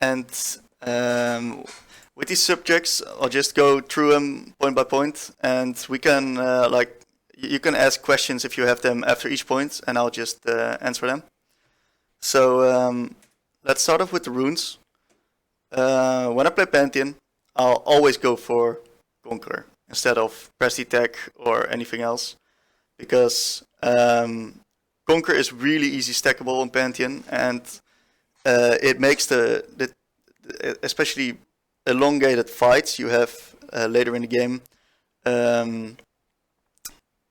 and um, with these subjects, I'll just go through them point by point, and we can you can ask questions if you have them after each point, and I'll just answer them. So let's start off with the runes. When I play Pantheon, I'll always go for Conqueror instead of Prestige Tech or anything else, because Conqueror is really easy stackable on Pantheon, and it makes the especially elongated fights you have later in the game. Um,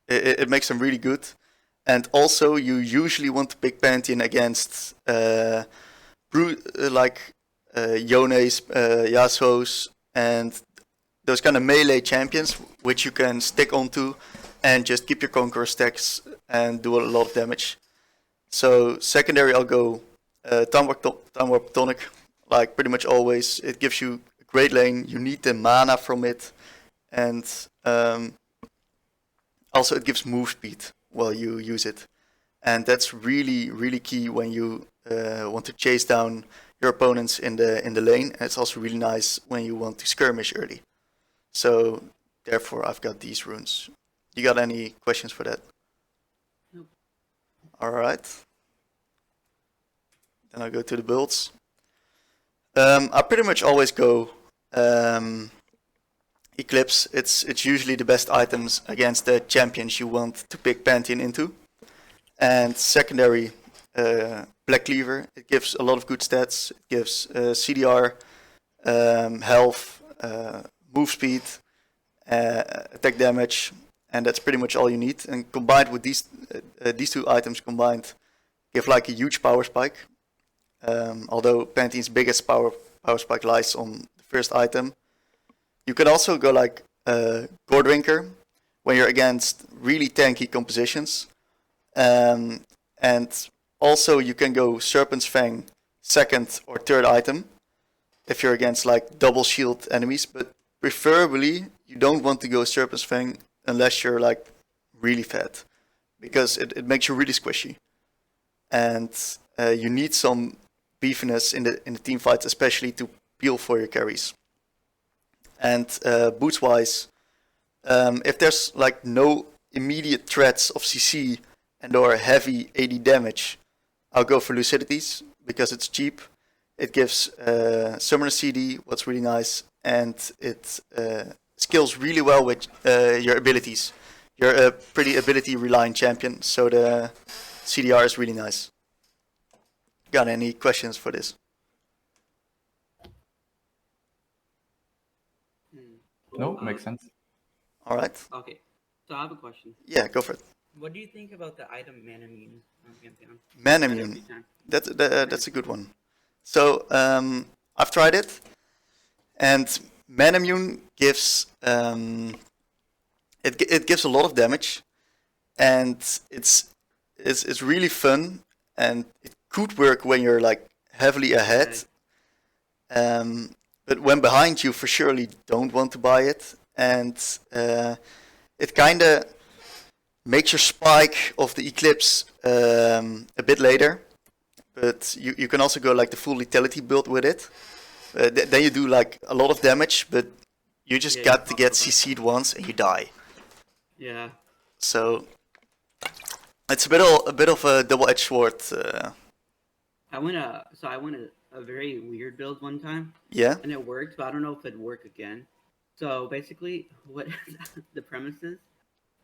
it makes them really good, and also you usually want to pick Pantheon against Yone's, Yasuo's, and those kind of melee champions, which you can stick onto and just keep your Conqueror stacks and do a lot of damage. So secondary, I'll go Downward Tonic, like pretty much always. It gives you a great lane. You need the mana from it, and also it gives move speed while you use it, and that's really key when you want to chase down your opponents in the lane. And it's also really nice when you want to skirmish early. So therefore, I've got these runes. You got any questions for that? Nope. All right. Then I'll go to the builds. I pretty much always go Eclipse. It's usually the best items against the champions you want to pick Pantheon into. And secondary, Black Cleaver. It gives a lot of good stats. It gives CDR, health, move speed, attack damage, and that's pretty much all you need. And combined with these two items combined, give like a huge power spike. Although Pantheon's biggest power spike lies on the first item. You can also go like Gordrinker when you're against really tanky compositions. And also you can go Serpent's Fang second or third item if you're against like double shield enemies, but preferably you don't want to go Serpent's Fang unless you're like really fat, because it makes you really squishy. And you need some beefiness in the team fights, especially to peel for your carries. And boots wise, if there's like no immediate threats of CC and or heavy AD damage, I'll go for Lucidities because it's cheap. It gives Summoner CD, what's really nice, and it scales really well with your abilities. You're a pretty ability reliant champion, so the CDR is really nice. Got any questions for this? No, makes sense. All right. Okay, so I have a question. Yeah, go for it. What do you think about the item Manamune on Pantheon? Manamune. That's a good one. So I've tried it, and Manamune gives it gives a lot of damage, and it's really fun, and it could work when you're like heavily ahead. But when behind you, for surely don't want to buy it, and it kind of makes your spike of the Eclipse a bit later. But you can also go like the full lethality build with it. Then you do like a lot of damage, but you just got to get CC'd once and you die. Yeah. So it's a bit of a double-edged sword. I went a very weird build one time. Yeah. And it worked, but I don't know if it'd work again. So basically, what the premise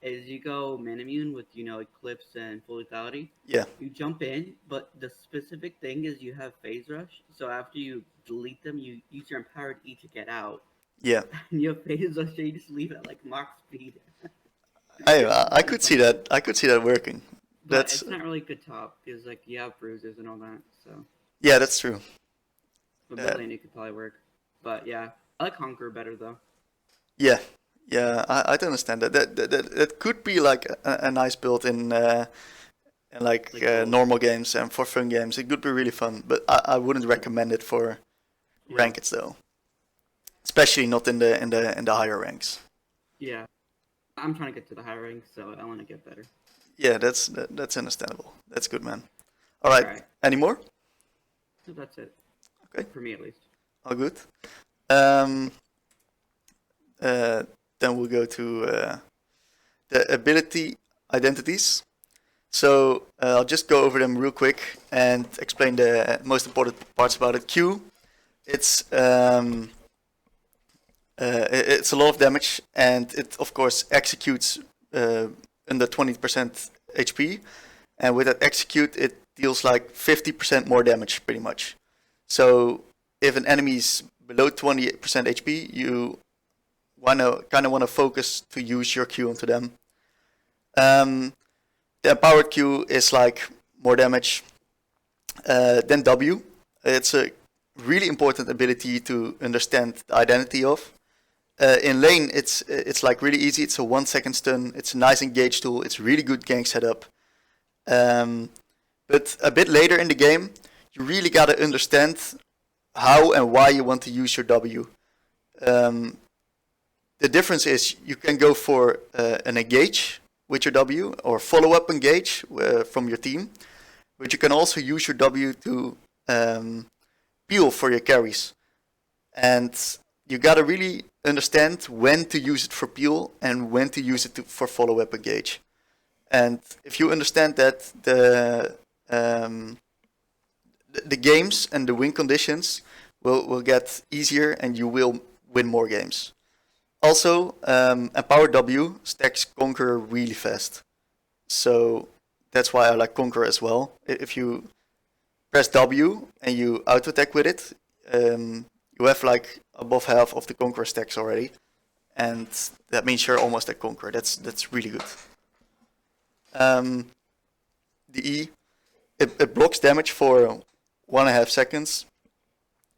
is you go Manamune with, Eclipse and Full Lethality. Yeah. You jump in, but the specific thing is you have Phase Rush. So after you delete them, you use your Empowered E to get out. Yeah. And you have Phase Rush, so you just leave it at like max speed. I could see that. I could see that working. But it's not really good top because like you have bruises and all that. So yeah, that's true. but mid lane it could probably work. But yeah, I like Conqueror better though. Yeah, I don't understand that. That could be like a nice build in normal games and for fun games. It could be really fun, but I wouldn't recommend it for rankeds though, especially not in the higher ranks. Yeah, I'm trying to get to the higher ranks, so I want to get better. Yeah, that's understandable. That's good, man. All right. Any more? So that's it. Okay. For me, at least. All good. Then we'll go to the ability identities. So I'll just go over them real quick and explain the most important parts about it. Q, it's a lot of damage, and it of course executes under 20% HP, and with that execute it deals like 50% more damage pretty much. So if an enemy is below 20% HP, you kind of want to focus to use your Q onto them. The empowered Q is like more damage. Then W, it's a really important ability to understand the identity of. In lane, it's like really easy. It's a 1 second stun. It's a nice engage tool. It's really good gank setup. But a bit later in the game, you really gotta understand how and why you want to use your W. The difference is you can go for an engage with your W or follow-up engage from your team, but you can also use your W to peel for your carries. And you gotta really understand when to use it for peel and when to use it for follow-up engage. And if you understand that, the games and the win conditions will get easier and you will win more games. Also, Empowered W stacks Conqueror really fast. So that's why I like Conqueror as well. If you press W and you auto attack with it, you have like above half of the Conqueror stacks already. And that means you're almost at Conqueror. That's really good. The E, it blocks damage for 1.5 seconds,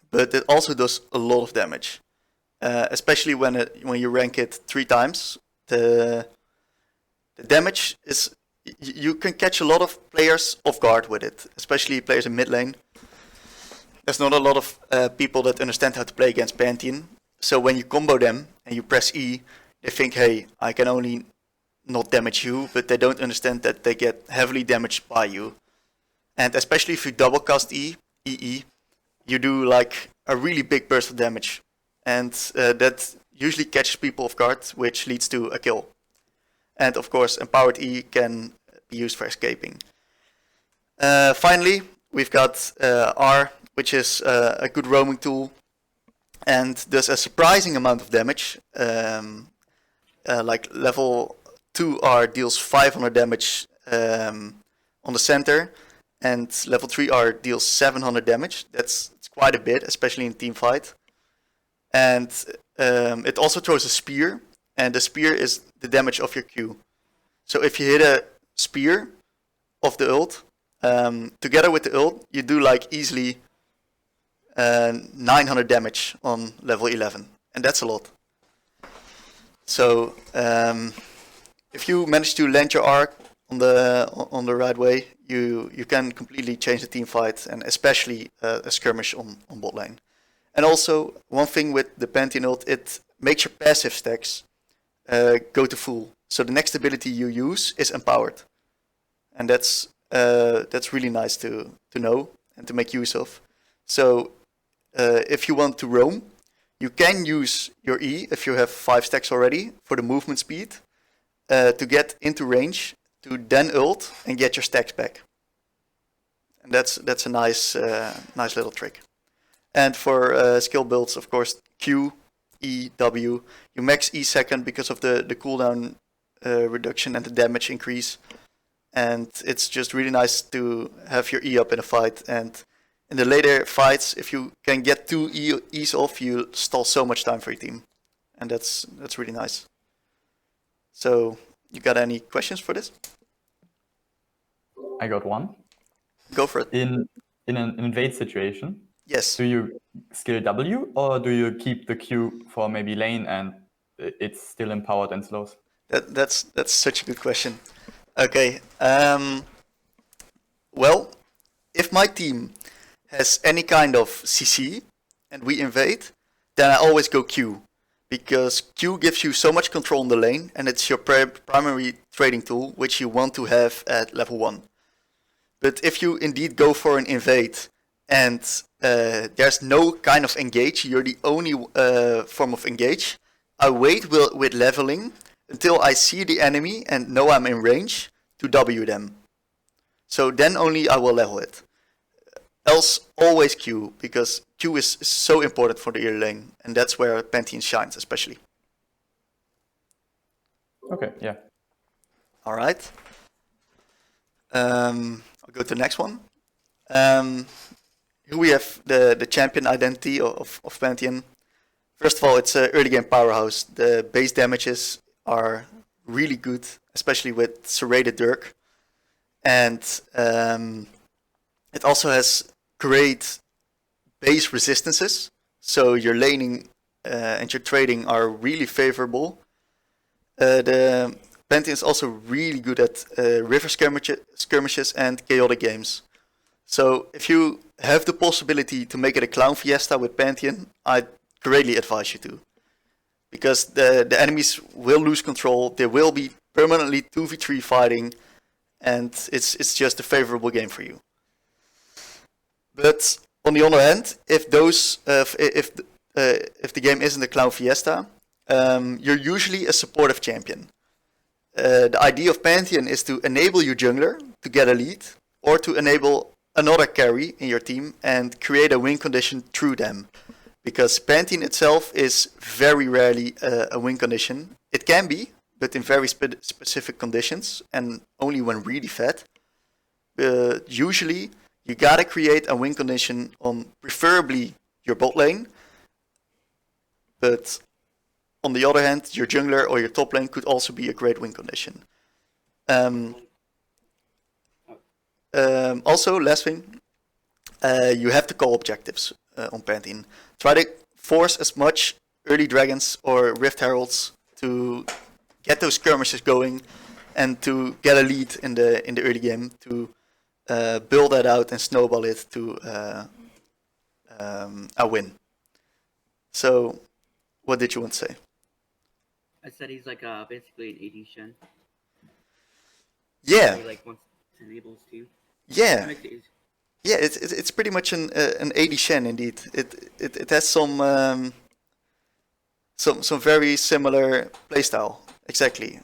but it also does a lot of damage. Especially when you rank it 3 times, the damage is, you can catch a lot of players off guard with it, especially players in mid lane. There's not a lot of people that understand how to play against Pantheon, so when you combo them and you press E, they think, hey, I can only not damage you, but they don't understand that they get heavily damaged by you. And especially if you double cast EE, you do like a really big burst of damage. And that usually catches people off guard, which leads to a kill. And of course, Empowered E can be used for escaping. Finally, we've got R, which is a good roaming tool and does a surprising amount of damage. Like level 2 R deals 500 damage on the center, and level 3 R deals 700 damage. It's quite a bit, especially in team fight. And it also throws a spear, and the spear is the damage of your Q. So if you hit a spear of the ult, together with the ult, you do like easily 900 damage on level 11, and that's a lot. So if you manage to land your arc on the right way, you can completely change the team fight, and especially a skirmish on bot lane. And also, one thing with the Pantheon ult, it makes your passive stacks go to full. So the next ability you use is empowered, and that's really nice to know and to make use of. So if you want to roam, you can use your E if you have 5 stacks already for the movement speed to get into range, to then ult and get your stacks back. And that's a nice little trick. And for skill builds, of course, Q, E, W. You max E second because of the cooldown reduction and the damage increase. And it's just really nice to have your E up in a fight. And in the later fights, if you can get 2 E's off, you stall so much time for your team. And that's really nice. So, you got any questions for this? I got one. Go for it. In an invade situation, yes. Do you skill W or do you keep the Q for maybe lane and it's still empowered and slows? That's such a good question. Okay. Well, if my team has any kind of CC and we invade, then I always go Q. Because Q gives you so much control in the lane, and it's your primary trading tool, which you want to have at level 1. But if you indeed go for an invade, and there's no kind of engage. You're the only form of engage. I wait with leveling until I see the enemy and know I'm in range to W them. So then only I will level it. Else, always Q, because Q is so important for the early lane, and that's where Pantheon shines, especially. Okay, yeah. All right. I'll go to the next one. Here we have the champion identity of Pantheon. First of all, it's an early game powerhouse. The base damages are really good, especially with serrated Dirk. And it also has great base resistances. So your laning and your trading are really favorable. The Pantheon is also really good at river skirmishes and chaotic games. So if you have the possibility to make it a clown fiesta with Pantheon, I greatly advise you to. Because the enemies will lose control, there will be permanently 2v3 fighting, and it's just a favorable game for you. But on the other hand, if the game isn't a clown fiesta, you're usually a supportive champion. The idea of Pantheon is to enable your jungler to get a lead, or to enable another carry in your team and create a win condition through them. Because Pantheon itself is very rarely a win condition. It can be, but in very specific conditions and only when really fed. Usually, you gotta create a win condition on preferably your bot lane. But on the other hand, your jungler or your top lane could also be a great win condition. Also, last thing, you have to call objectives on Pantheon. Try to force as much early dragons or rift heralds to get those skirmishes going and to get a lead in the early game, to build that out and snowball it to a win. So, what did you want to say? I said he's like basically an AD Shen. Yeah. He like wants to enable to. Yeah. Yeah, it's pretty much an AD Shen indeed. It has some very similar playstyle. Exactly.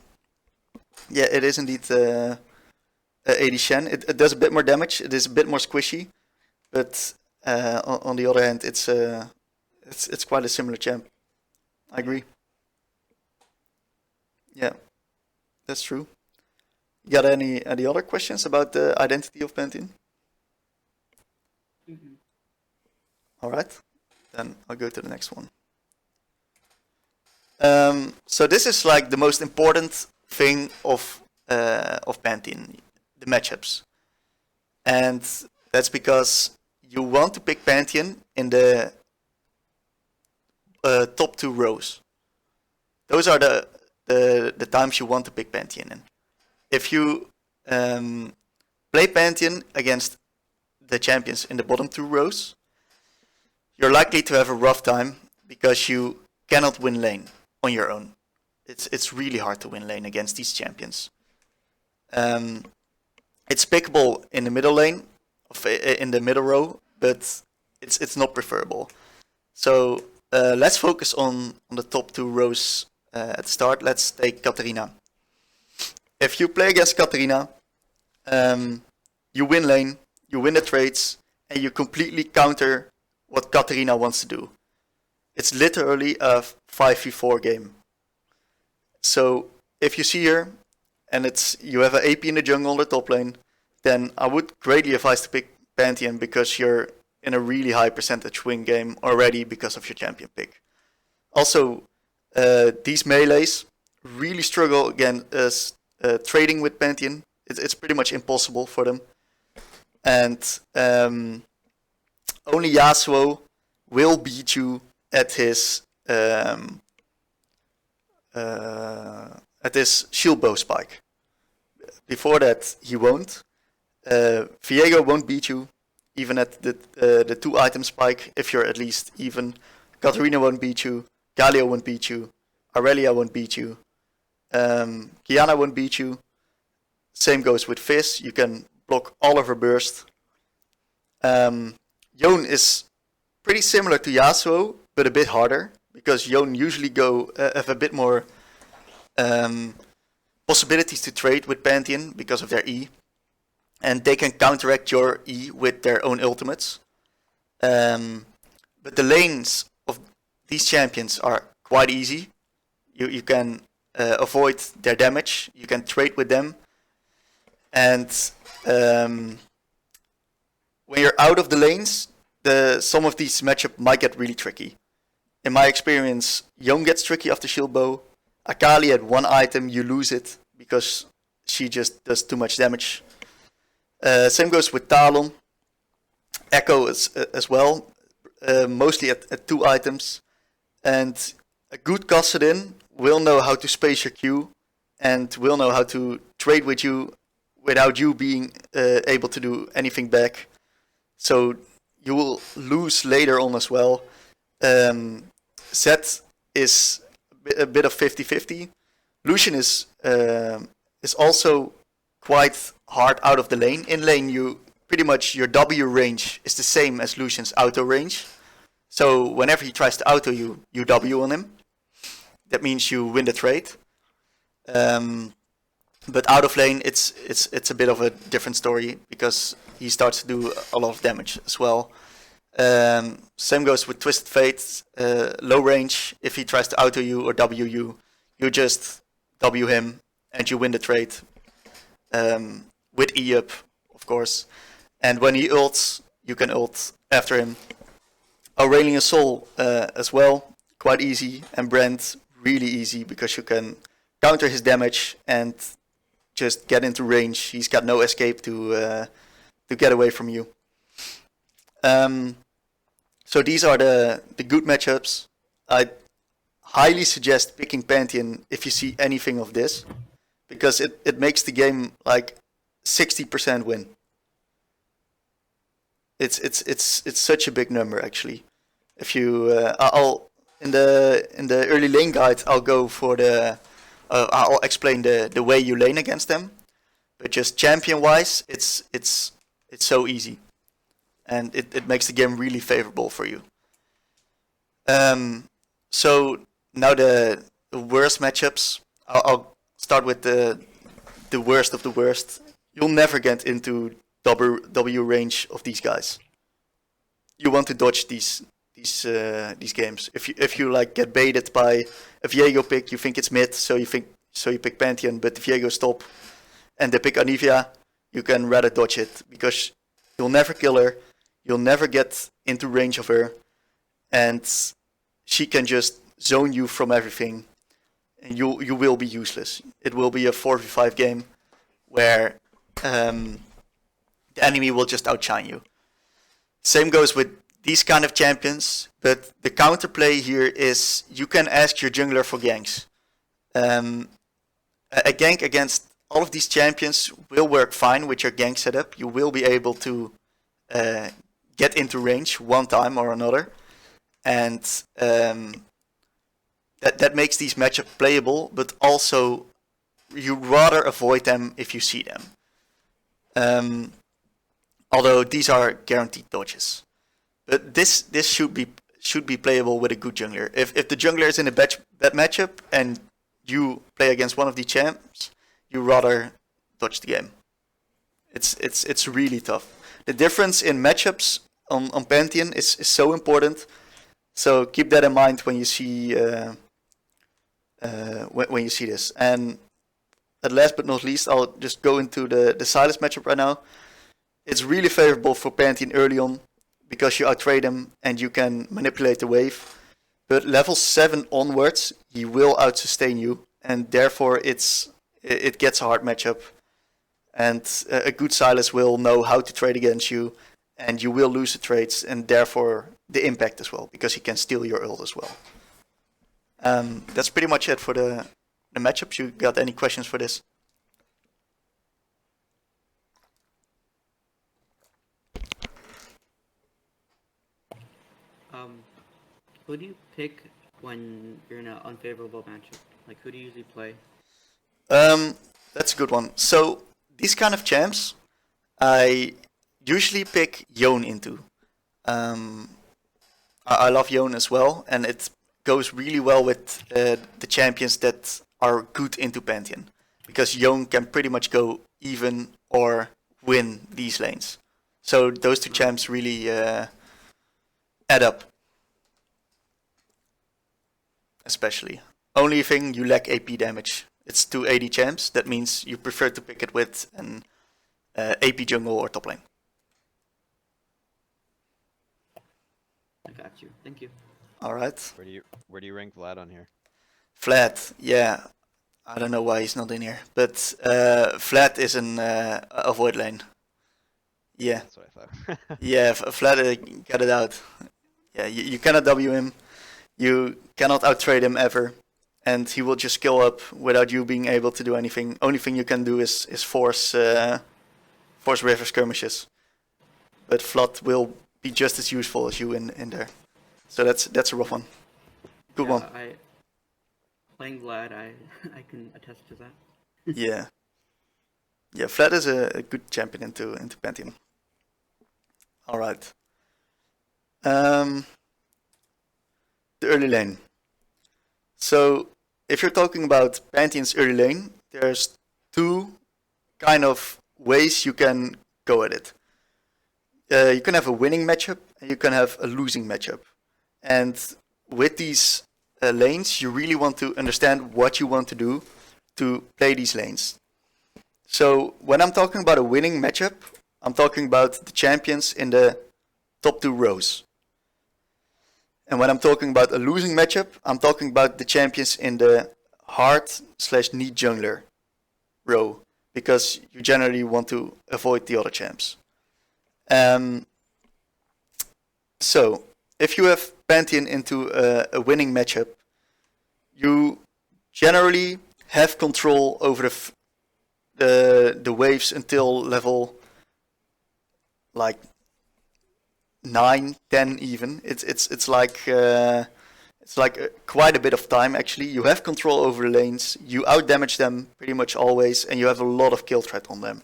Yeah, it is indeed AD Shen. It does a bit more damage. It is a bit more squishy, but on the other hand, it's quite a similar champ. I agree. Yeah, that's true. You got any other questions about the identity of Pantheon? Mm-hmm. All right, then I'll go to the next one. So this is like the most important thing of Pantheon, the matchups, and that's because you want to pick Pantheon in the top 2 rows. Those are the times you want to pick Pantheon in. If you play Pantheon against the champions in the bottom 2 rows, you're likely to have a rough time because you cannot win lane on your own. It's really hard to win lane against these champions. It's pickable in the middle lane, in the middle row, but it's not preferable. So let's focus on the top 2 rows at the start. Let's take Katarina. If you play against Katarina, you win lane, you win the trades, and you completely counter what Katarina wants to do. It's literally a 5v4 game. So if you see her, and you have an AP in the jungle on the top lane, then I would greatly advise to pick Pantheon because you're in a really high percentage win game already because of your champion pick. Also, these melees really struggle against trading with Pantheon. It's pretty much impossible for them. And only Yasuo will beat you at his shield bow spike. Before that, he won't. Viego won't beat you, even at the 2 item spike, if you're at least even. Katarina won't beat you. Galio won't beat you. Aurelia won't beat you. Kiana won't beat you. Same goes with Fizz. You can block all of her burst. Yone is pretty similar to Yasuo, but a bit harder, because Yone usually have a bit more possibilities to trade with Pantheon because of their E, and they can counteract your E with their own ultimates. But the lanes of these champions are quite easy. You can avoid their damage, you can trade with them, and when you're out of the lanes, some of these matchups might get really tricky. In my experience, Yone gets tricky after shield bow. Akali at one item, you lose it because she just does too much damage. Same goes with Talon. Echo as well, mostly at 2 items. And a good Kassadin will know how to space your Q and will know how to trade with you without you being able to do anything back. So you will lose later on as well. Zed is a bit of 50-50. Lucian is also quite hard out of the lane. In lane, you pretty much your W range is the same as Lucian's auto range. So whenever he tries to auto you, you W on him. That means you win the trade. But out of lane, it's a bit of a different story because he starts to do a lot of damage as well. Same goes with Twisted Fate. Low range, if he tries to auto you or W you, you just W him and you win the trade. With E up, of course. And when he ults, you can ult after him. Aurelian Sol as well, quite easy. And Brand, really easy because you can counter his damage and just get into range. He's got no escape to get away from you. So these are the good matchups. I highly suggest picking Pantheon if you see anything of this, because it makes the game like 60% win. It's such a big number actually. If you I'll in the early lane guide I'll go for I'll explain the way you lane against them, but just champion wise it's so easy, and it makes the game really favorable for you. So now the worst matchups. I'll start with the worst of the worst. You'll never get into W range of these guys. You want to dodge these games. If you like get baited by a Viego pick, you think it's mid, so you pick Pantheon, but the Viego stop and they pick Anivia, you can rather dodge it because you'll never kill her, you'll never get into range of her, and she can just zone you from everything, and you will be useless. It will be a 4v5 game where the enemy will just outshine you. Same goes with these kind of champions, but the counterplay here is you can ask your jungler for ganks. A gank against all of these champions will work fine with your gank setup. You will be able to get into range one time or another, and that makes these matchups playable, but also you rather avoid them if you see them. Although these are guaranteed dodges. But this should be playable with a good jungler. If the jungler is in a bad matchup and you play against one of the champs, you rather dodge the game. It's really tough. The difference in matchups on Pantheon is so important. So keep that in mind when you see when you see this. And at last but not least, I'll just go into the Sylas matchup right now. It's really favorable for Pantheon early on because you outtrade him and you can manipulate the wave. But level 7 onwards, he will outsustain you, and therefore it gets a hard matchup. And a good Sylas will know how to trade against you, and you will lose the trades, and therefore the impact as well, because he can steal your ult as well. That's pretty much it for the matchups. You got any questions for this? Who do you pick when you're in an unfavorable matchup? Like, who do you usually play? That's a good one. So these kind of champs, I usually pick Yone into. I love Yone as well, and it goes really well with the champions that are good into Pantheon, because Yone can pretty much go even or win these lanes. So those two champs really add up. Especially. Only thing, you lack AP damage. It's 280 champs, that means you prefer to pick it with an AP jungle or top lane. I got you. Thank you. Alright. Where do you rank Vlad on here? Vlad, yeah. I don't know why he's not in here, but Vlad is an avoid lane. Yeah. That's what I thought. Yeah, Vlad, get it out. Yeah, you cannot W him. You cannot outtrade him ever. And he will just skill up without you being able to do anything. Only thing you can do is force river skirmishes. But Vlad will be just as useful as you in there. So that's a rough one. Good one. Playing Vlad, I can attest to that. Yeah. Yeah, Vlad is a good champion into Pantheon. Alright. The early lane. So, if you're talking about Pantheon's early lane, there's two kind of ways you can go at it. You can have a winning matchup and you can have a losing matchup. And with these lanes, you really want to understand what you want to do to play these lanes. So when I'm talking about a winning matchup, I'm talking about the champions in the top 2 rows. And when I'm talking about a losing matchup, I'm talking about the champions in the hard/need jungler row, because you generally want to avoid the other champs. So if you have Pantheon into a winning matchup, you generally have control over the waves until level like 9, 10 even. It's like quite a bit of time actually. You have control over the lanes, you outdamage them pretty much always, and you have a lot of kill threat on them.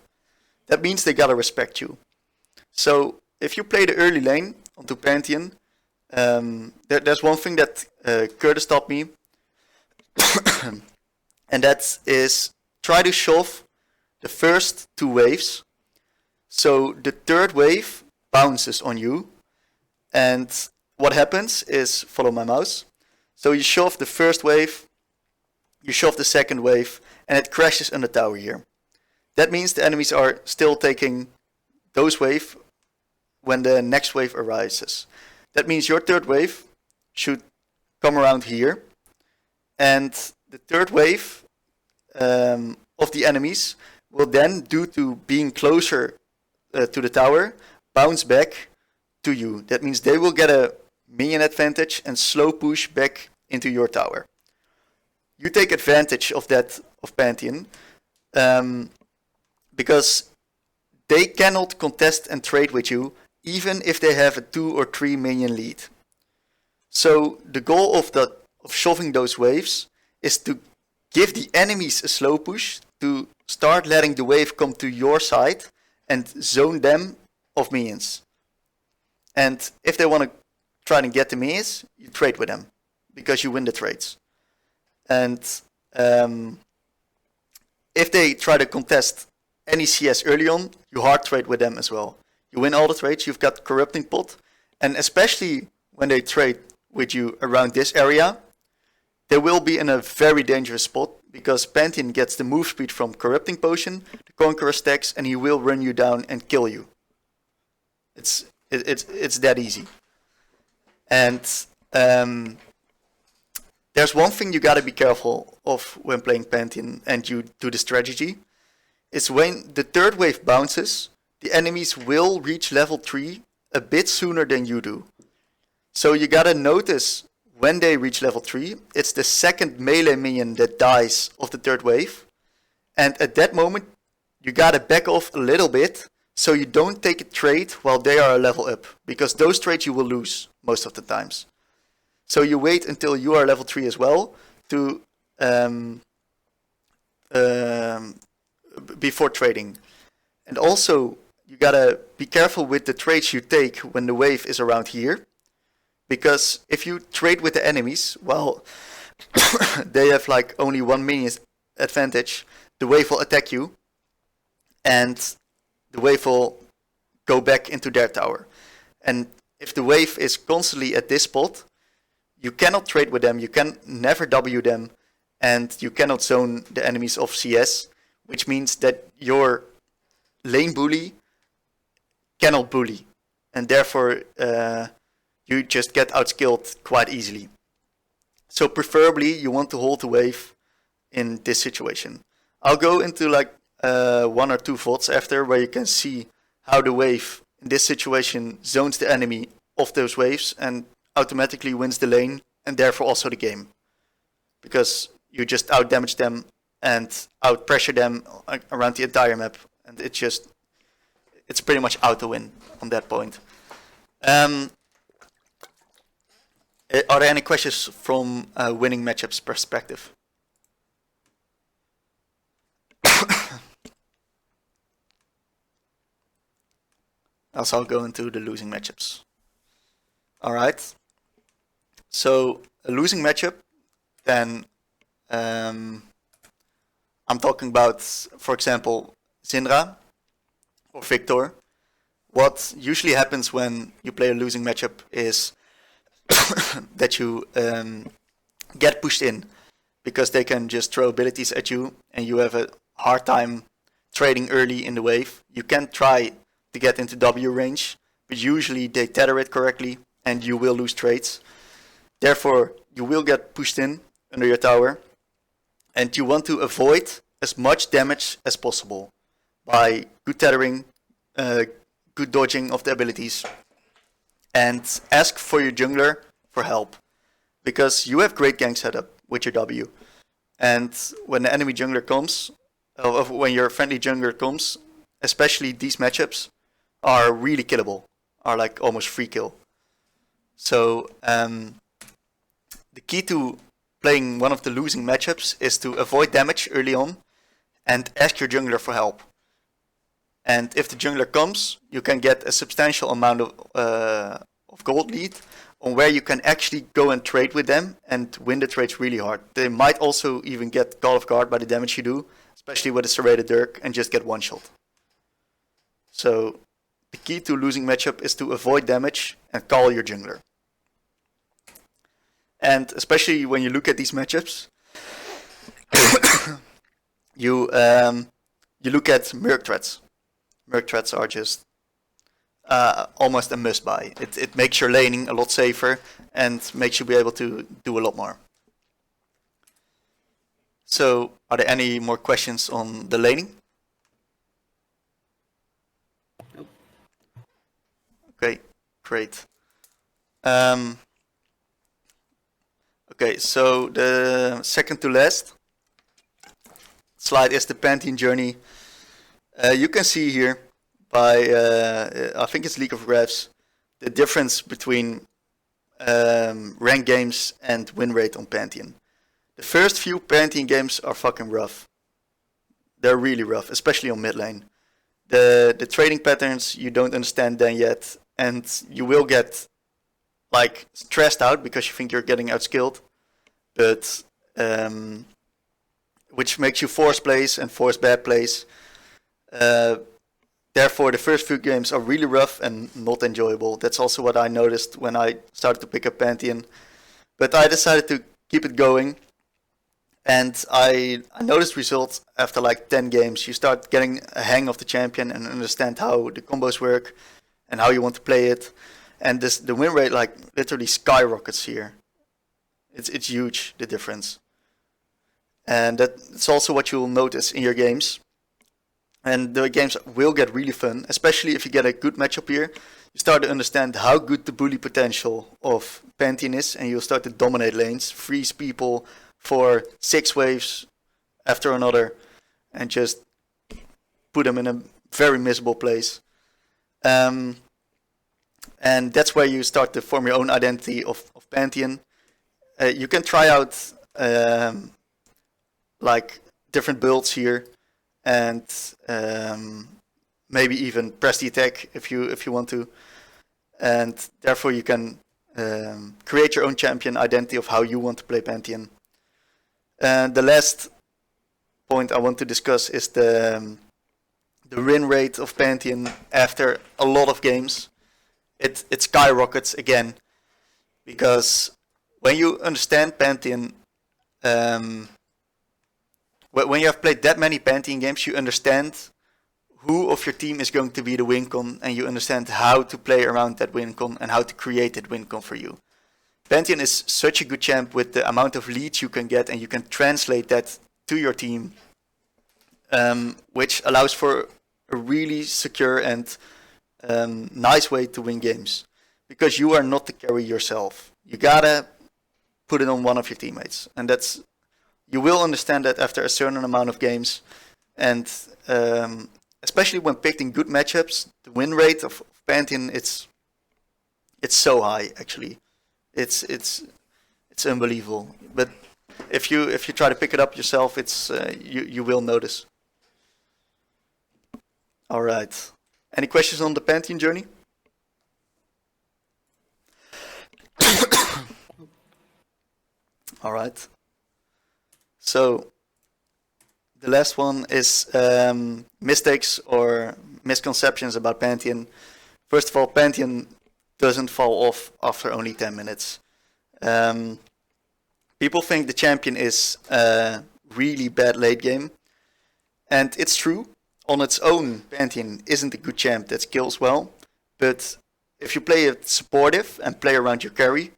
That means they gotta respect you. So if you play the early lane onto Pantheon, there's one thing that Curtis taught me, and that is try to shove the first 2 waves. So the third wave bounces on you, and what happens is, follow my mouse, so you shove the first wave, you shove the second wave, and it crashes on the tower here. That means the enemies are still taking those waves when the next wave arises. That means your third wave should come around here, and the third wave of the enemies will then, due to being closer to the tower, bounce back to you. That means they will get a minion advantage and slow push back into your tower. You take advantage of that of Pantheon, because they cannot contest and trade with you even if they have a 2 or 3 minion lead. So the goal of shoving those waves is to give the enemies a slow push, to start letting the wave come to your side and zone them of minions. And if they want to try to get the minions, you trade with them, because you win the trades. And if they try to contest any CS early on, you hard trade with them as well. You win all the trades, you've got corrupting pot, and especially when they trade with you around this area, they will be in a very dangerous spot, because Pantheon gets the move speed from corrupting potion, the conqueror stacks, and he will run you down and kill you. It's that easy. And there's one thing you gotta be careful of when playing Pantheon and you do the strategy. It's when the third wave bounces, the enemies will reach level 3 a bit sooner than you do. So you gotta notice when they reach level 3, it's the second melee minion that dies of the third wave. And at that moment, you gotta back off a little bit, so you don't take a trade while they are a level up, because those trades you will lose most of the times. So you wait until you are level 3 as well to before trading. And also you gotta be careful with the trades you take when the wave is around here. Because if you trade with the enemies, well, they have like only 1 minion advantage. The wave will attack you, and the wave will go back into their tower. And if the wave is constantly at this spot, you cannot trade with them, you can never W them, and you cannot zone the enemies of CS, which means that your lane bully cannot bully, and therefore you just get outskilled quite easily. So preferably you want to hold the wave in this situation. I'll go into like 1 or 2 VODs after where you can see how the wave in this situation zones the enemy of those waves and automatically wins the lane and therefore also the game. Because you just out damage them and out pressure them around the entire map, and it's pretty much auto win on that point. Are there any questions from a winning matchups perspective? Else I'll go into the losing matchups. Alright. So a losing matchup, then I'm talking about, for example, Syndra or Victor. What usually happens when you play a losing matchup is that you get pushed in because they can just throw abilities at you and you have a hard time trading early in the wave. You can try to get into W range, but usually they tether it correctly and you will lose trades. Therefore, you will get pushed in under your tower, and you want to avoid as much damage as possible by good tethering, good dodging of the abilities, and ask for your jungler for help. Because you have great gank setup with your W, and when the enemy jungler comes, when your friendly jungler comes, especially these matchups are really killable, are like almost free kill. So the key to playing one of the losing matchups is to avoid damage early on and ask your jungler for help. And if the jungler comes, you can get a substantial amount of gold lead on where you can actually go and trade with them and win the trades really hard. They might also even get caught off guard by the damage you do, especially with a serrated Dirk, and just get one shot. So the key to losing matchup is to avoid damage and call your jungler. And especially when you look at these matchups, you look at Merc threats. Merc threats are just almost a must buy. It makes your laning a lot safer and makes you be able to do a lot more. So, are there any more questions on the laning? Nope. Okay, great. Okay, so the second to last slide is the Pantheon journey. You can see here by, I think it's League of Graphs, the difference between ranked games and win rate on Pantheon. The first few Pantheon games are fucking rough. They're really rough, especially on mid lane. The trading patterns you don't understand then yet, and you will get like stressed out because you think you're getting outskilled, but which makes you force plays and force bad plays. Therefore, the first few games are really rough and not enjoyable. That's also what I noticed when I started to pick up Pantheon. But I decided to keep it going, and I noticed results after like 10 games. You start getting a hang of the champion and understand how the combos work and how you want to play it. And the win rate like literally skyrockets here. It's huge, the difference. And that's also what you'll notice in your games. And the games will get really fun, especially if you get a good matchup here. You start to understand how good the bully potential of Pantheon is, and you'll start to dominate lanes, freeze people for 6 waves after another, and just put them in a very miserable place. And that's where you start to form your own identity of Pantheon. You can try out like different builds here and maybe even press the attack if you want to, and therefore you can create your own champion identity of how you want to play Pantheon. And the last point I want to discuss is the win rate of Pantheon after a lot of games. It skyrockets again, because when you understand Pantheon, when you have played that many Pantheon games, you understand who of your team is going to be the win con, and you understand how to play around that win con and how to create that win con for you. Pantheon is such a good champ with the amount of leads you can get, and you can translate that to your team, which allows for a really secure and nice way to win games. Because you are not the carry yourself. You gotta put it on one of your teammates. And you will understand that after a certain amount of games. And especially when picked in good matchups, the win rate of Pantheon, it's so high actually. It's unbelievable. But if you try to pick it up yourself, you will notice. All right. Any questions on the Pantheon journey? All right. So the last one is mistakes or misconceptions about Pantheon. First of all, Pantheon doesn't fall off after only 10 minutes. People think the champion is really bad late game, and it's true. On its own, Pantheon isn't a good champ that skills well, but if you play it supportive and play around your carry,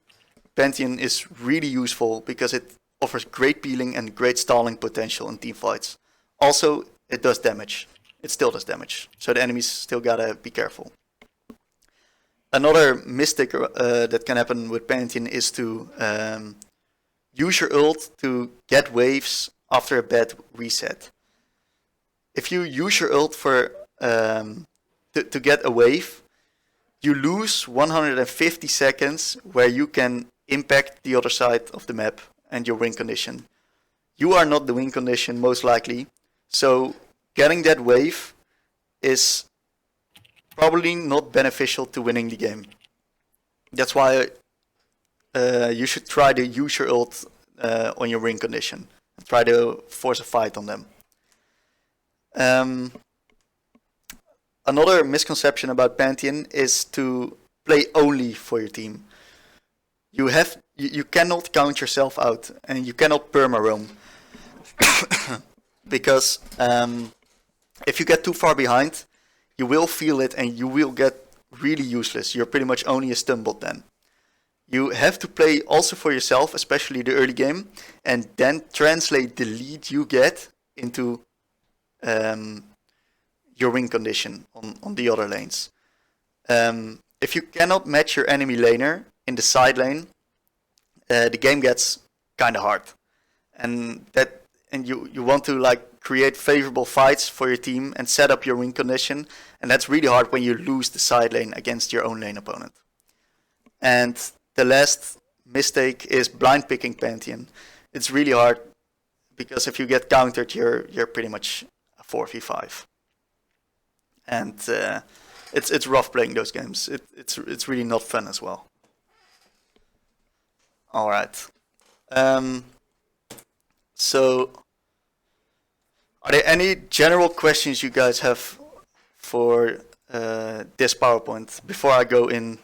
Pantheon is really useful because it offers great peeling and great stalling potential in team fights. Also, it does damage. It still does damage, so the enemies still gotta be careful. Another mistake that can happen with Pantheon is to use your ult to get waves after a bad reset. If you use your ult to get a wave, you lose 150 seconds where you can impact the other side of the map and your win condition. You are not the win condition most likely, so getting that wave is probably not beneficial to winning the game. That's why you should try to use your ult on your win condition. Try to force a fight on them. Another misconception about Pantheon is to play only for your team. You cannot count yourself out, and you cannot perma roam. Because if you get too far behind, you will feel it and you will get really useless. You're pretty much only a stun bot then. You have to play also for yourself, especially the early game, and then translate the lead you get into your win condition on the other lanes. If you cannot match your enemy laner in the side lane, the game gets kind of hard, and you want to like create favorable fights for your team and set up your win condition, and that's really hard when you lose the side lane against your own lane opponent. And the last mistake is blind picking Pantheon. It's really hard because if you get countered, you're pretty much a 4v5, and it's rough playing those games. It's really not fun as well. All right. So, are there any general questions you guys have for this PowerPoint before I go in,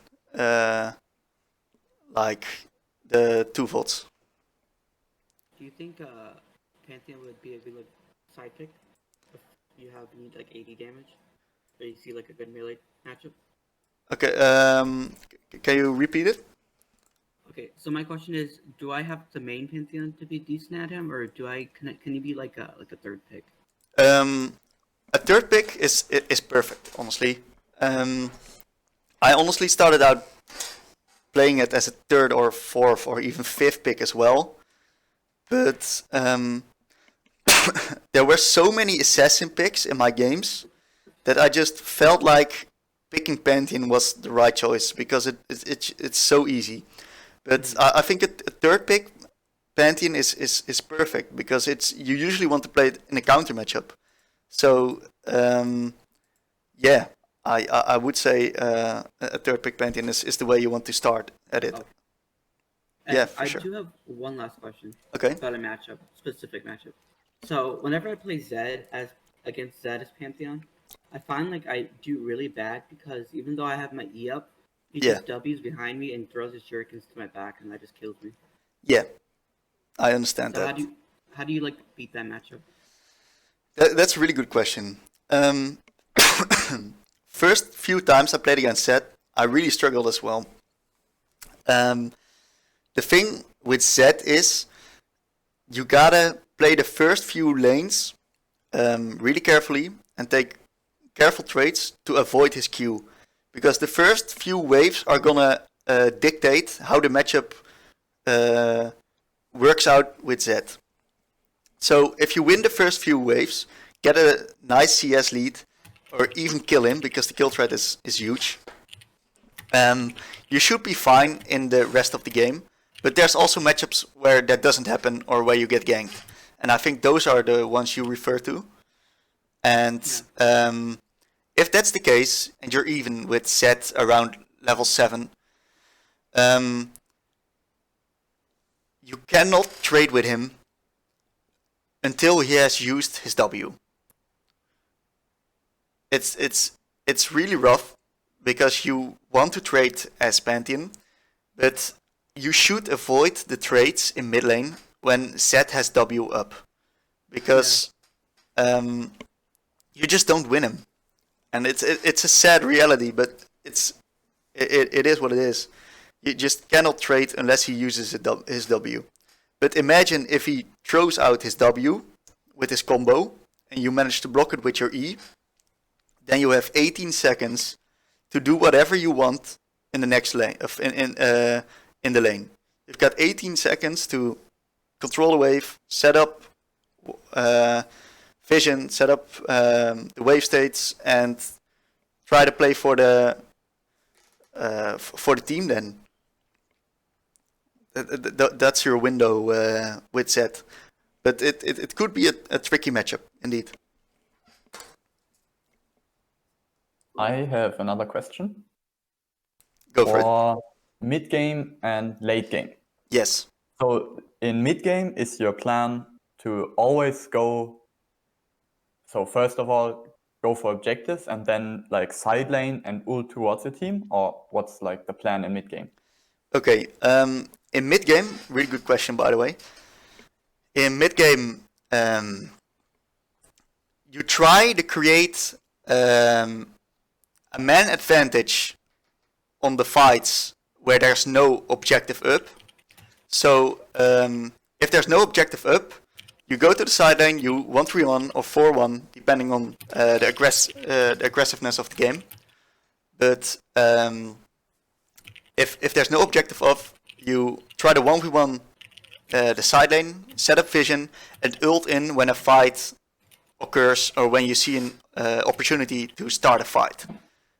like the 2 volts? Do you think Pantheon would be a good side pick if you need like 80 damage, or you see like a good melee matchup? Okay. Can you repeat it? Okay, so my question is, do I have the main Pantheon to be decent at him, or can he be like a third pick? A third pick is perfect, honestly. I honestly started out playing it as a third or fourth or even fifth pick as well, but there were so many assassin picks in my games that I just felt like picking Pantheon was the right choice because it's so easy. But I think a third pick Pantheon is perfect because you usually want to play it in a counter matchup. So Yeah, I would say a third pick Pantheon is the way you want to start at it. Oh. And Yeah, for I sure. do have one last question Okay. about a matchup, specific matchup. So whenever I play Zed as against Zed as Pantheon, I find like I do really bad because even though I have my E up, he Yeah. just W's behind me and throws his shurikens to my back, and that just kills me. Yeah, I understand So that. how do you like beat that matchup? That's a really good question. Um, first few times I played against Zed, I really struggled as well. The thing with Zed is you gotta play the first few lanes really carefully and take careful trades to avoid his Q. Because the first few waves are gonna dictate how the matchup works out with Zed. So if you win the first few waves, get a nice CS lead, or even kill him because the kill threat is huge, you should be fine in the rest of the game. But there's also matchups where that doesn't happen or where you get ganked. And I think those are the ones you refer to. And if that's the case, and you're even with Zed around level 7, you cannot trade with him until he has used his W. It's really rough because you want to trade as Pantheon, but you should avoid the trades in mid lane when Zed has W up, because you just don't win him, and it's a sad reality, but it is what it is. You just cannot trade unless he uses his W. But imagine if he throws out his W with his combo, and you manage to block it with your E, then you have 18 seconds to do whatever you want in the next lane, in the lane. You've got 18 seconds to control the wave, set up vision, set up the wave states, and try to play for the team. Then that's your window with Zed. But it could be a tricky matchup indeed. I have another question. Go for it. For mid game and late game. Yes. So in mid game, is your plan to always go? So first of all, go for objectives and then like side lane and ult towards your team, or what's like the plan in mid game? Okay. In mid game, really good question by the way. In mid game, you try to create a man advantage on the fights where there's no objective up. So if there's no objective up, you go to the side lane, you 1-3-1 or 4-1, depending on the aggressiveness of the game. But if there's no objective off, you try to 1v1 the side lane, set up vision, and ult in when a fight occurs or when you see an opportunity to start a fight.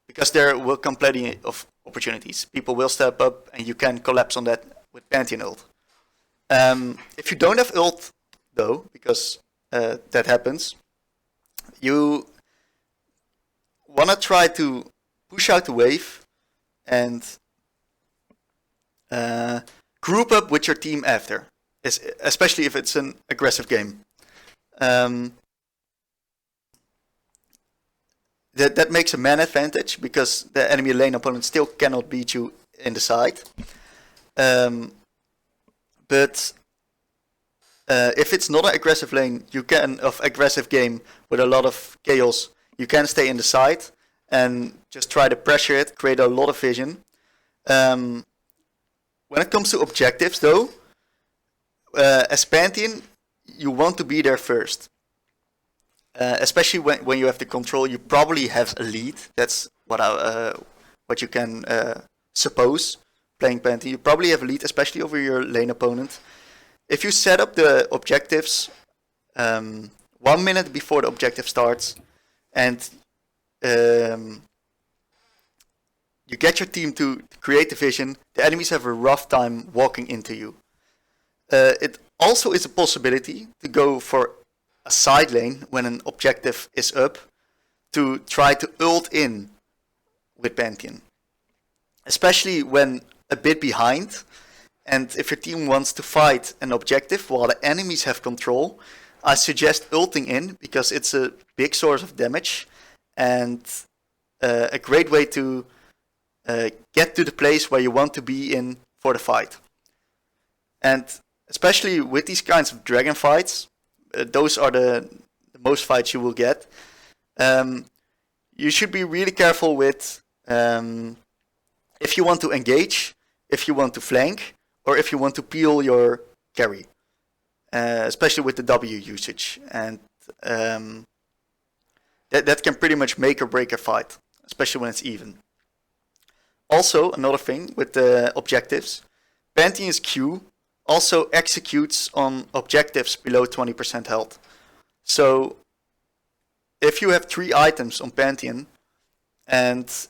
Because there will come plenty of opportunities. People will step up and you can collapse on that with Pantheon ult. If you don't have ult though, because that happens, you wanna try to push out the wave and group up with your team after, especially if it's an aggressive game. That makes a man advantage because the enemy lane opponent still cannot beat you in the side. But if it's not an aggressive lane, aggressive game with a lot of chaos, you can stay in the side and just try to pressure it, create a lot of vision. When it comes to objectives though, as Pantheon, you want to be there first. Especially when you have the control, you probably have a lead. That's what you can suppose playing Pantheon. You probably have a lead, especially over your lane opponent. If you set up the objectives 1 minute before the objective starts, and you get your team to create the vision, the enemies have a rough time walking into you. It also is a possibility to go for a side lane when an objective is up, to try to ult in with Pantheon, especially when a bit behind. And if your team wants to fight an objective while the enemies have control, I suggest ulting in because it's a big source of damage and a great way to get to the place where you want to be in for the fight. And especially with these kinds of dragon fights, those are the most fights you will get. You should be really careful with if you want to engage, if you want to flank, or if you want to peel your carry, especially with the W usage. And that can pretty much make or break a fight, especially when it's even. Also, another thing with the objectives, Pantheon's Q also executes on objectives below 20% health. So if you have 3 items on Pantheon and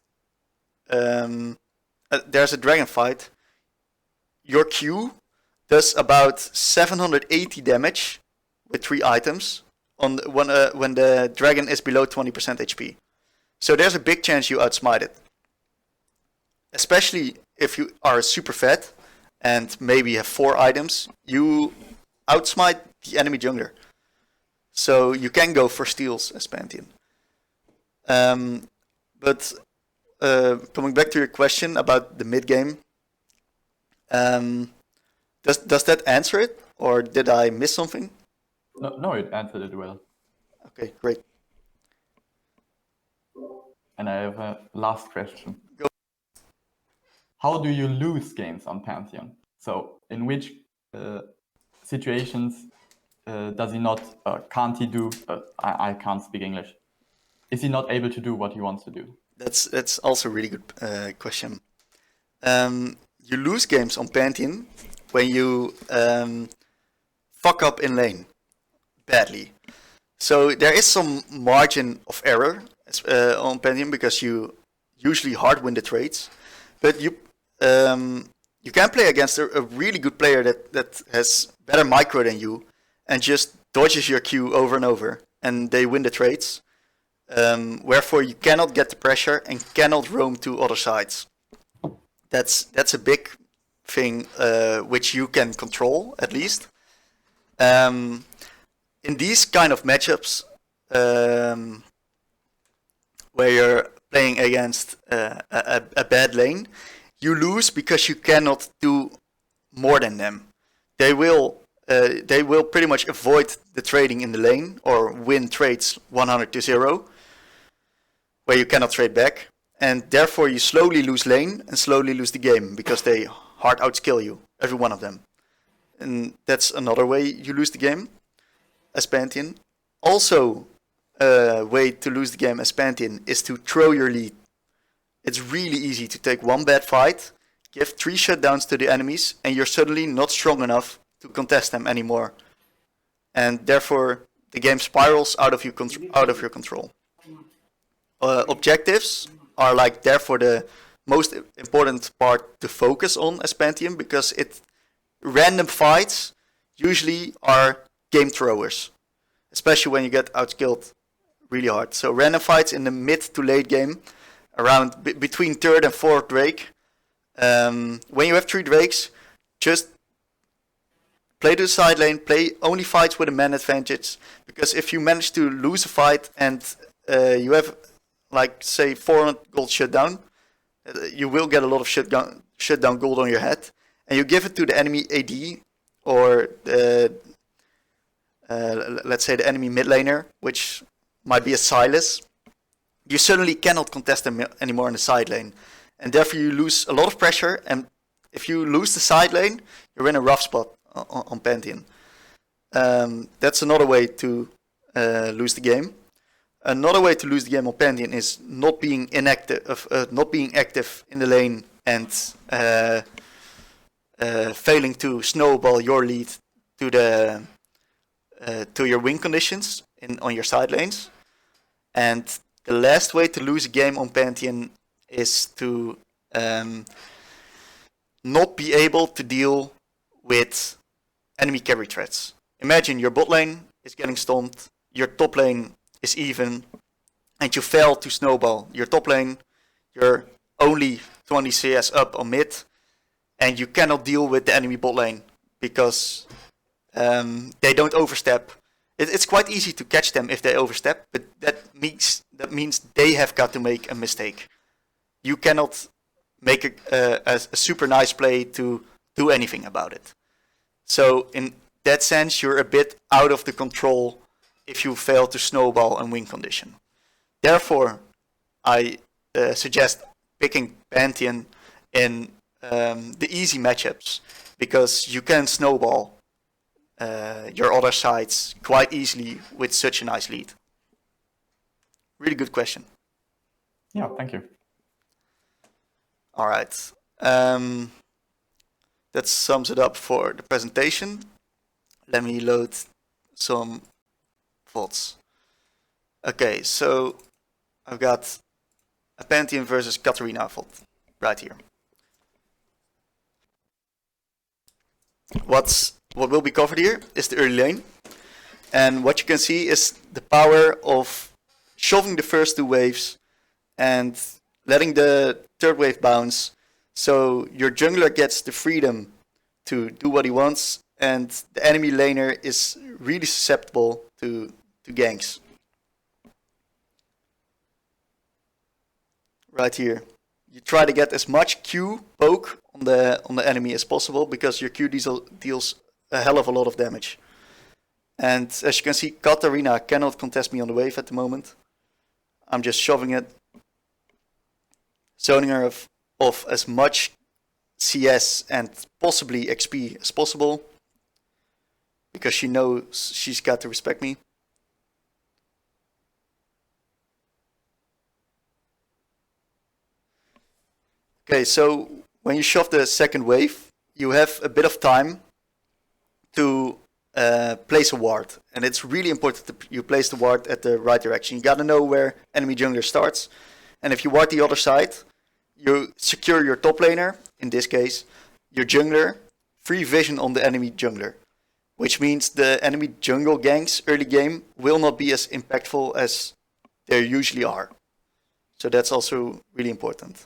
there's a dragon fight, your Q does about 780 damage with 3 items on when the dragon is below 20% HP. So there's a big chance you outsmite it. Especially if you are super fat and maybe have 4 items, you outsmite the enemy jungler. So you can go for steals as Pantheon. But coming back to your question about the mid game, does that answer it, or did I miss something? No, it answered it well. Okay, great. And I have a last question. Go. How do you lose games on Pantheon? So in which situations does he not, can't he do, I can't speak English. Is he not able to do what he wants to do? That's also a really good question. You lose games on Pantheon when you fuck up in lane badly. So there is some margin of error on Pantheon because you usually hard win the trades, but you can play against a really good player that has better micro than you and just dodges your Q over and over, and they win the trades. Wherefore you cannot get the pressure and cannot roam to other sides. That's a big thing which you can control at least. In these kind of matchups where you're playing against a bad lane, you lose because you cannot do more than them. They will pretty much avoid the trading in the lane or win trades 100-0, where you cannot trade back, and therefore you slowly lose lane and slowly lose the game because they hard outskill you, every one of them. And that's another way you lose the game as Pantheon. Also, a way to lose the game as Pantheon is to throw your lead. It's really easy to take one bad fight, give 3 shutdowns to the enemies, and you're suddenly not strong enough to contest them anymore. And therefore, the game spirals out of your control. Objectives are therefore the most important part to focus on as Pantheon, because random fights usually are game throwers, especially when you get outskilled really hard. So random fights in the mid to late game, around between 3rd and 4th Drake. When you have 3 Drakes, just play to the side lane, play only fights with a man advantage, because if you manage to lose a fight and you have, say, 400 gold shutdown, you will get a lot of shutdown gold on your head, and you give it to the enemy AD or let's say the enemy mid laner, which might be a Silas. You suddenly cannot contest them anymore in the side lane, and therefore you lose a lot of pressure. And if you lose the side lane, you're in a rough spot on Pantheon. That's another way to lose the game. Another way to lose the game on Pantheon is not being active in the lane and failing to snowball your lead to your win conditions on your side lanes. And the last way to lose a game on Pantheon is to not be able to deal with enemy carry threats. Imagine your bot lane is getting stomped, your top lane is even, and you fail to snowball your top lane, you're only 20 CS up on mid, and you cannot deal with the enemy bot lane because they don't overstep. It's quite easy to catch them if they overstep, but that means they have got to make a mistake. You cannot make a super nice play to do anything about it. So in that sense, you're a bit out of the control if you fail to snowball and win condition. Therefore, I suggest picking Pantheon in the easy matchups, because you can snowball your other sides quite easily with such a nice lead. Really good question. Yeah, thank you. All right. That sums it up for the presentation. Let me load some thoughts. Okay, so I've got a Pantheon versus Katarina VOD right here. What will be covered here is the early lane. And what you can see is the power of shoving the first two waves and letting the third wave bounce. So your jungler gets the freedom to do what he wants, and the enemy laner is really susceptible to ganks. Right here. You try to get as much Q poke on the enemy as possible, because your Q deals a hell of a lot of damage. And as you can see, Katarina cannot contest me on the wave at the moment. I'm just shoving it, zoning her off as much CS and possibly XP as possible, because she knows she's got to respect me. Okay, so when you shove the second wave, you have a bit of time to place a ward, and it's really important that you place the ward at the right direction. You gotta know where enemy jungler starts, and if you ward the other side, you secure your top laner, in this case your jungler, free vision on the enemy jungler, which means the enemy jungle ganks early game will not be as impactful as they usually are. So that's also really important.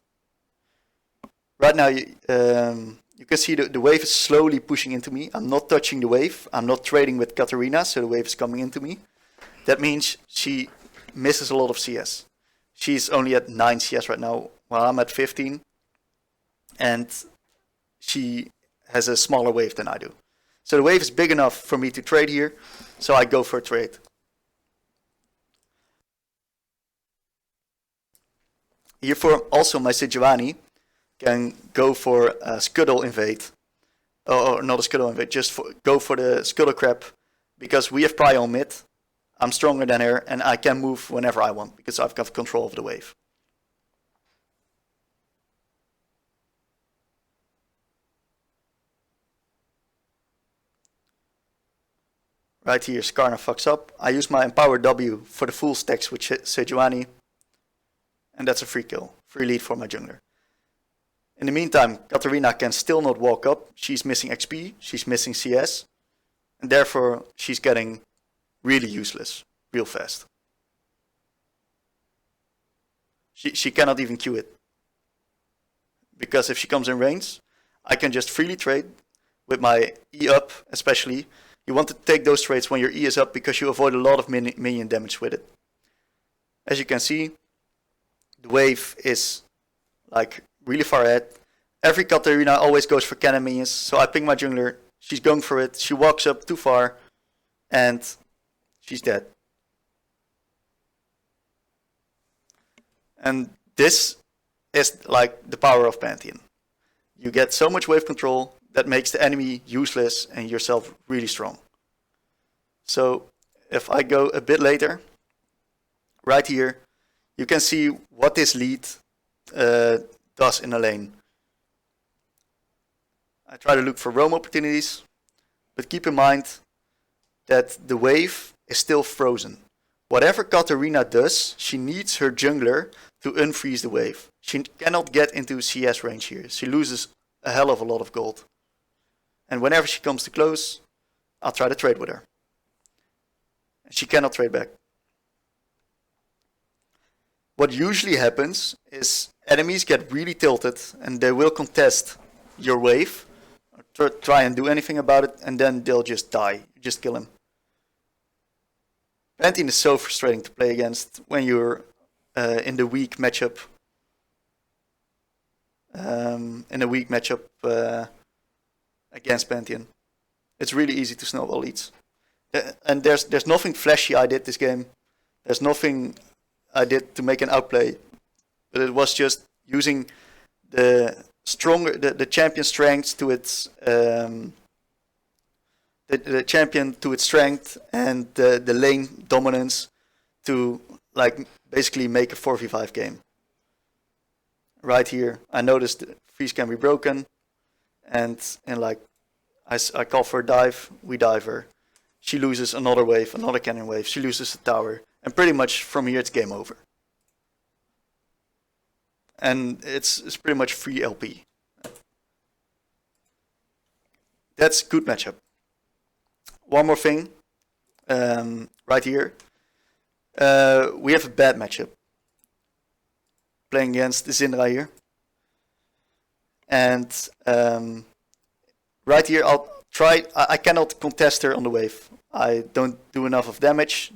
Right now you can see the wave is slowly pushing into me. I'm not touching the wave. I'm not trading with Katarina, so the wave is coming into me. That means she misses a lot of CS. She's only at 9 CS right now, while I'm at 15. And she has a smaller wave than I do. So the wave is big enough for me to trade here, so I go for a trade. Here for also my Sejuani can go for a Scuttle invade. Or not a Scuttle invade, just go for the Scuttle Crab, because we have pry on mid. I'm stronger than her, and I can move whenever I want, because I've got control of the wave. Right here, Skarner fucks up. I use my Empower W for the full stacks with Sejuani, and that's a free kill. Free lead for my jungler. In the meantime, Katarina can still not walk up. She's missing XP, she's missing CS, and therefore she's getting really useless, real fast. She cannot even Q it. Because if she comes in range, I can just freely trade with my E up, especially. You want to take those trades when your E is up, because you avoid a lot of minion damage with it. As you can see, the wave is like really far ahead. Every Katarina always goes for cannon minions, so I ping my jungler. She's going for it. She walks up too far, and she's dead. And this is like the power of Pantheon. You get so much wave control that makes the enemy useless and yourself really strong. So if I go a bit later, right here, you can see what this lead does in a lane. I try to look for roam opportunities, but keep in mind that the wave is still frozen. Whatever Katarina does, she needs her jungler to unfreeze the wave. She cannot get into CS range here. She loses a hell of a lot of gold. And whenever she comes too close, I'll try to trade with her. And she cannot trade back. what usually happens is enemies get really tilted and they will contest your wave, or try and do anything about it, and then they'll just die. You just kill him. Pantheon is so frustrating to play against when you're in the weak matchup. Against Pantheon. It's really easy to snowball leads. And there's nothing flashy I did this game. There's nothing I did to make an outplay. But it was just using the champion strengths to its the champion to its strength and the lane dominance to like basically make a 4v5 game. Right here, I noticed the freeze can be broken, and like I call for a dive, we dive her. She loses another wave, another cannon wave. She loses the tower, and pretty much from here it's game over. And it's pretty much free LP. That's good matchup. One more thing, right here. We have a bad matchup. Playing against the Syndra here. And right here I'll try, I cannot contest her on the wave. I don't do enough of damage,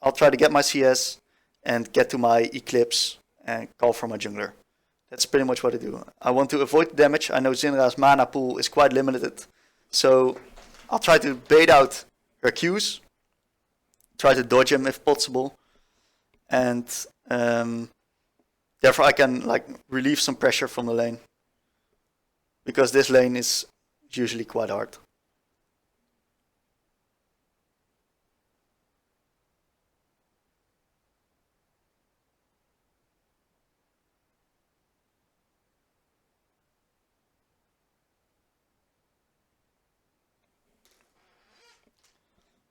I'll try to get my CS and get to my Eclipse and call for my jungler. That's pretty much what I do. I want to avoid the damage. I know Syndra's mana pool is quite limited. So I'll try to bait out her Qs. Try to dodge them if possible. And therefore I can like relieve some pressure from the lane. Because this lane is usually quite hard.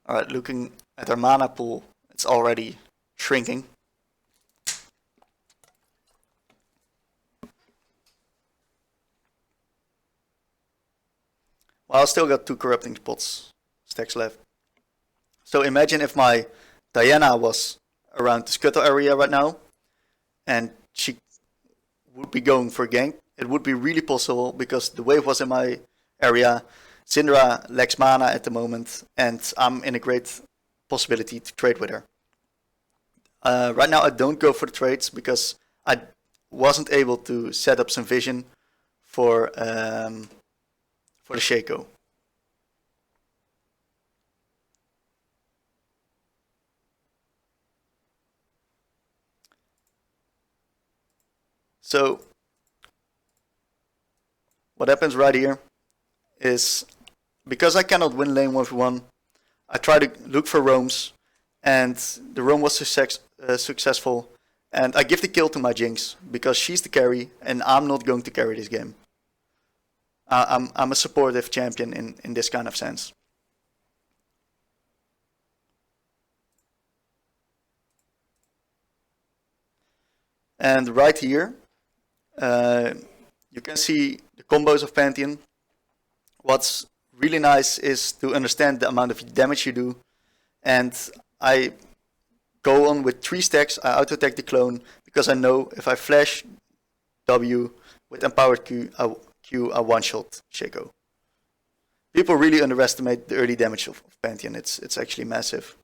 Alright, looking at our mana pool, it's already shrinking. Well, I still got 2 corrupting stacks left. So imagine if my Diana was around the scuttle area right now, and she would be going for gank. It would be really possible because the wave was in my area. Syndra lacks mana at the moment, and I'm in a great possibility to trade with her. Right now I don't go for the trades because I wasn't able to set up some vision for the Shaco. So what happens right here is, because I cannot win lane 1v1, I try to look for roams, and the roam was successful, and I give the kill to my Jinx because she's the carry and I'm not going to carry this game. I'm a supportive champion in this kind of sense. And right here, you can see the combos of Pantheon. What's really nice is to understand the amount of damage you do. And I go on with 3 stacks, I auto-attack the clone, because I know if I flash W with empowered Q, I one-shot Shaco. People really underestimate the early damage of Pantheon, it's actually massive.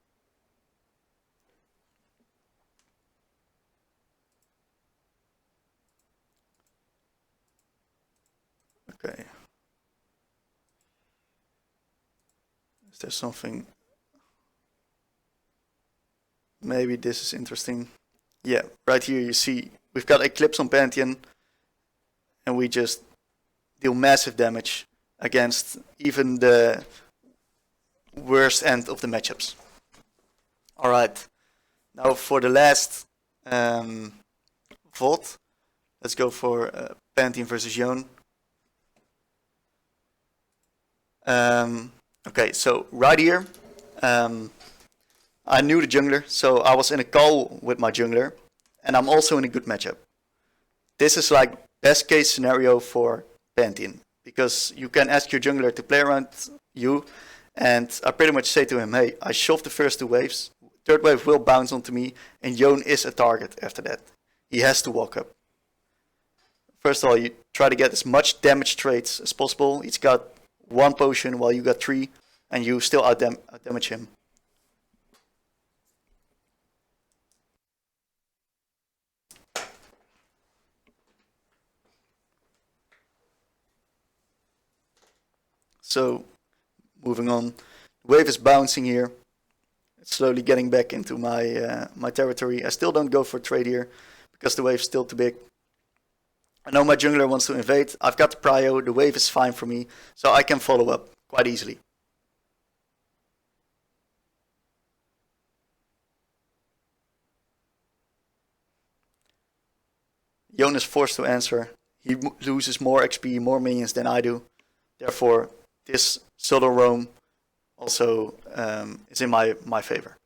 Okay. Is there something? Maybe this is interesting. Yeah, right here you see we've got Eclipse on Pantheon, and we just deal massive damage against even the worst end of the matchups. Alright, now for the last VOD, let's go for Pantheon versus Yone. Okay, so right here, I knew the jungler, so I was in a call with my jungler, and I'm also in a good matchup. This is like best case scenario for Pantheon, because you can ask your jungler to play around you, and I pretty much say to him, hey, I shoved the first 2 waves, 3rd wave will bounce onto me, and Yone is a target after that. he has to walk up. First of all, you try to get as much damage trades as possible. He's got 1 potion while you got 3, and you still out-damage him. So, moving on. The wave is bouncing here. It's slowly getting back into my territory. I still don't go for trade here, because the wave's still too big. I know my jungler wants to invade. I've got the prio. The wave is fine for me, so I can follow up quite easily. Yone is forced to answer. He loses more XP, more minions than I do. Therefore, this solo roam also is in my favor.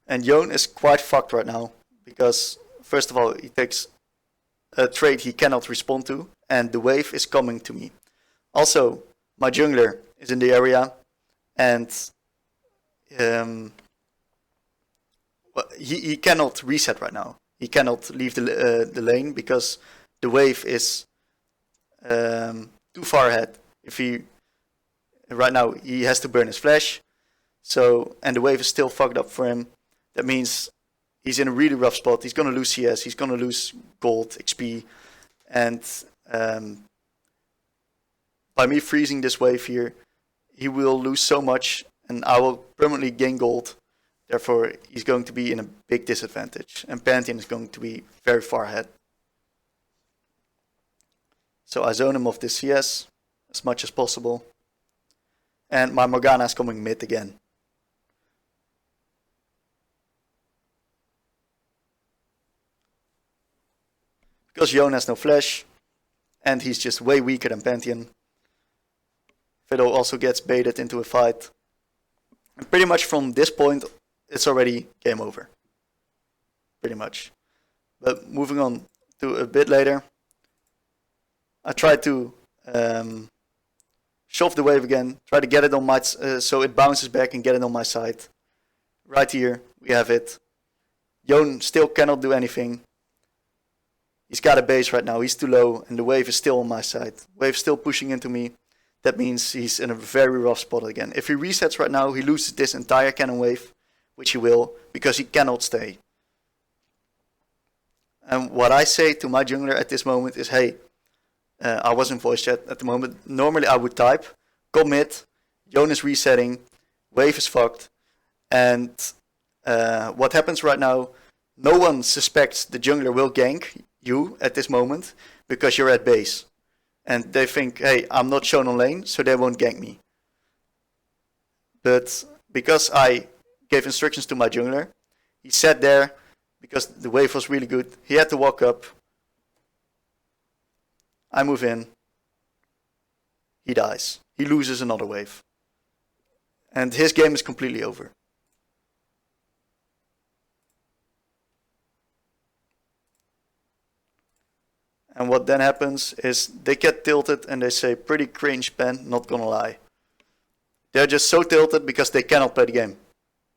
And Yone is quite fucked right now, because first of all, he takes a trade he cannot respond to, and the wave is coming to me. Also, my jungler is in the area, and he cannot reset right now. He cannot leave the lane because the wave is too far ahead. Right now he has to burn his flash, and the wave is still fucked up for him. That means he's in a really rough spot. He's gonna lose CS. He's gonna lose gold, XP, and by me freezing this wave here, he will lose so much, and I will permanently gain gold. Therefore, he's going to be in a big disadvantage, and Pantheon is going to be very far ahead. So I zone him off this CS as much as possible, and my Morgana is coming mid again. Because Yone has no flash, and he's just way weaker than Pantheon, Fiddle also gets baited into a fight. And pretty much from this point, it's already game over. Pretty much. But moving on to a bit later, I try to shove the wave again, try to get it on my so it bounces back and get it on my side. Right here, we have it. Yone still cannot do anything. He's got a base right now, he's too low, and the wave is still on my side. Wave still pushing into me. That means he's in a very rough spot again. If he resets right now, he loses this entire cannon wave, which he will, because he cannot stay. And what I say to my jungler at this moment is, hey, I was in voice chat at the moment. Normally I would type, go mid, Yone is resetting, wave is fucked, and what happens right now, no one suspects the jungler will gank you at this moment because you're at base. And they think, hey, I'm not shown on lane, so they won't gank me. But because I gave instructions to my jungler, he sat there because the wave was really good. He had to walk up. I move in. He dies. He loses another wave. And his game is completely over. And what then happens is they get tilted and they say, pretty cringe, Pen, not gonna lie. They're just so tilted because they cannot play the game.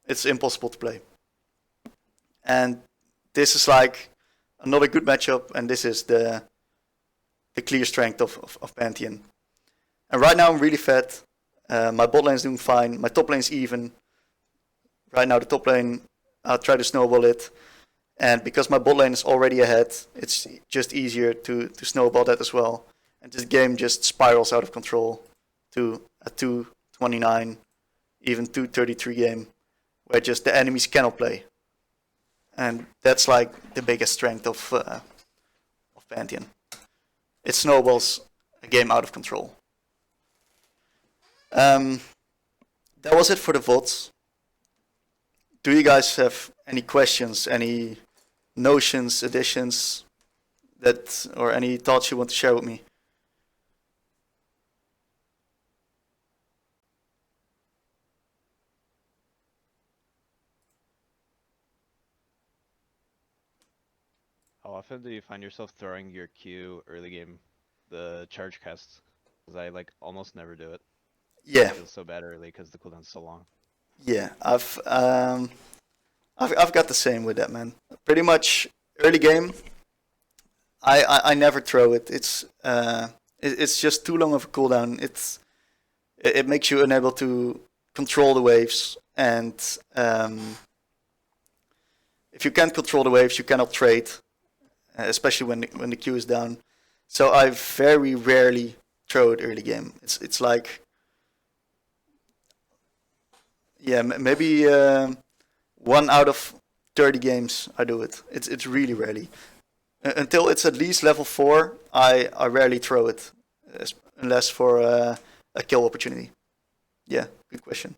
It's impossible to play. And this is like another good matchup, and this is the clear strength of Pantheon. And right now I'm really fat. My bot lane is doing fine. My top lane is even. Right now the top lane, I'll try to snowball it. And because my bot lane is already ahead, it's just easier to snowball that as well. And this game just spirals out of control to a 229, even 233 game, where just the enemies cannot play. And that's like the biggest strength of Pantheon. It snowballs a game out of control. That was it for the VODs. Do you guys have any questions, any notions, additions, or any thoughts you want to share with me? How often do you find yourself throwing your Q early game, the charge casts? Because I like almost never do it. Yeah, It feels so bad early because the cooldown's so long. yeah. I've got the same with that, man. Pretty much early game. I never throw it. It's just too long of a cooldown. It makes you unable to control the waves, and if you can't control the waves, you cannot trade, especially when the queue is down. So I very rarely throw it early game. It's like, yeah, maybe 1 out of 30 games I do it. It's really rarely. Until it's at least level 4, I rarely throw it, unless for a kill opportunity. Yeah, good question.